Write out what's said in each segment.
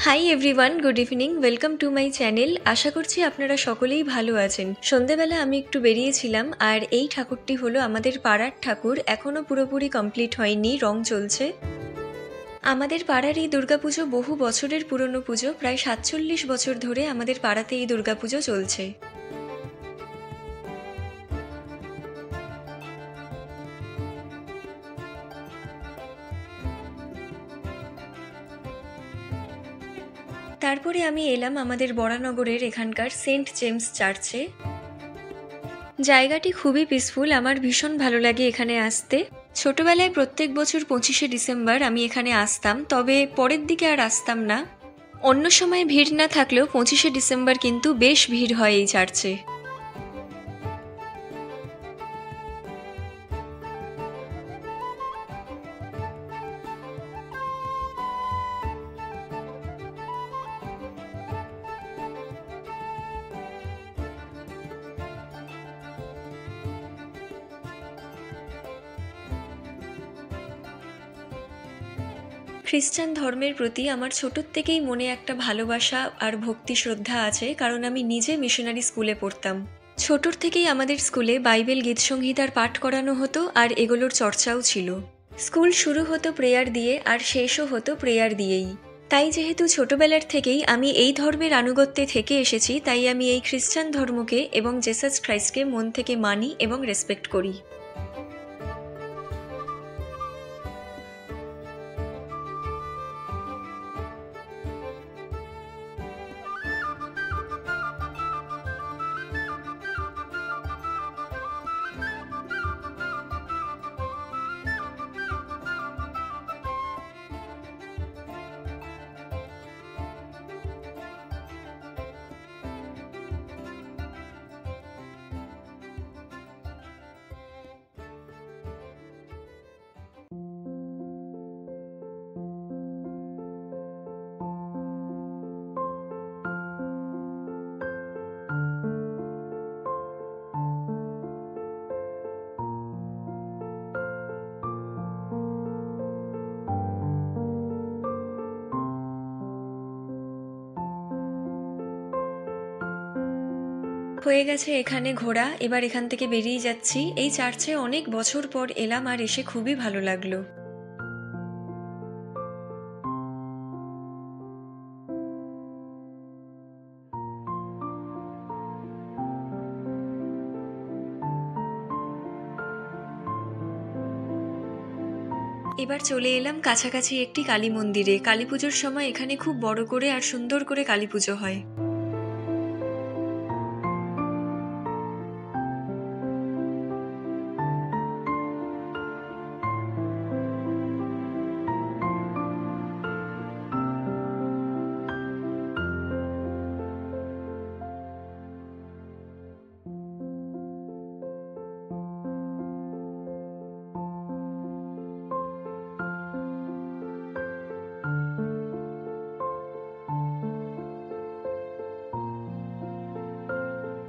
High everyone, good evening, welcome to my channel. আশা করছি আপনারা সকলেই ভালো আছেন। সন্ধেবেলা আমি একটু বেরিয়েছিলাম, আর এই ঠাকুরটি হলো আমাদের পাড়ার ঠাকুর। এখনও পুরোপুরি কমপ্লিট হয়নি, রং চলছে। আমাদের পাড়ার এই দুর্গাপুজো বহু বছরের পুরনো পুজো। প্রায় ৪৭ বছর ধরে আমাদের পাড়াতে এই দুর্গাপুজো চলছে। তারপরে আমি এলাম আমাদের বরানগরের এখানকার সেন্ট জেমস চার্চে। জায়গাটি খুবই পিসফুল, আমার ভীষণ ভালো লাগে এখানে আসতে। ছোটবেলায় প্রত্যেক বছর 25শে ডিসেম্বর আমি এখানে আসতাম, তবে পরের দিকে আর আসতাম না। অন্য সময় ভিড় না থাকলেও 25শে ডিসেম্বর কিন্তু বেশ ভিড় হয় এই চার্চে। খ্রিস্টান ধর্মের প্রতি আমার ছোটোর থেকেই মনে একটা ভালোবাসা আর ভক্তি শ্রদ্ধা আছে, কারণ আমি নিজে মিশনারি স্কুলে পড়তাম। ছোটোর থেকেই আমাদের স্কুলে বাইবেল গীতসংহিতার পাঠ করানো হতো, আর এগুলোর চর্চাও ছিল। স্কুল শুরু হতো প্রেয়ার দিয়ে আর শেষও হতো প্রেয়ার দিয়েই। তাই যেহেতু ছোটবেলার থেকেই আমি এই ধর্মের আনুগত্যে থেকে এসেছি, তাই আমি এই খ্রিস্টান ধর্মকে এবং জেসাস খ্রাইস্টকে মন থেকে মানি এবং রেসপেক্ট করি। হয়ে গেছে এখানে ঘোরা, এবার এখান থেকে বেরিয়ে যাচ্ছি। এই চার্চে অনেক বছর পর এলাম, আর এসে খুবই ভালো লাগলো। এবার চলে এলাম কাছাকাছি একটি কালী মন্দিরে। কালী পুজোর সময় এখানে খুব বড় করে আর সুন্দর করে কালী পুজো হয়।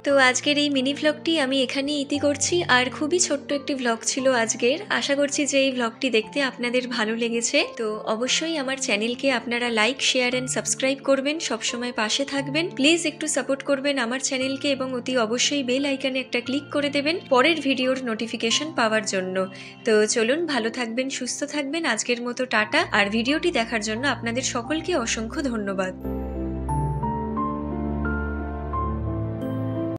তো আজকের এই মিনি ভ্লগটি আমি এখানেই ইতি করছি, আর খুবই ছোট্ট একটি ভ্লগ ছিল আজকের। আশা করছি যে এই ভ্লগটি দেখতে আপনাদের ভালো লেগেছে। তো অবশ্যই আমার চ্যানেলকে আপনারা লাইক, শেয়ার অ্যান্ড সাবস্ক্রাইব করবেন, সবসময় পাশে থাকবেন। প্লিজ একটু সাপোর্ট করবেন আমার চ্যানেলকে, এবং অতি অবশ্যই বেল আইকনে একটা ক্লিক করে দেবেন পরের ভিডিওর নোটিফিকেশন পাওয়ার জন্য। তো চলুন, ভালো থাকবেন, সুস্থ থাকবেন। আজকের মতো টাটা, আর ভিডিওটি দেখার জন্য আপনাদের সকলকে অসংখ্য ধন্যবাদ।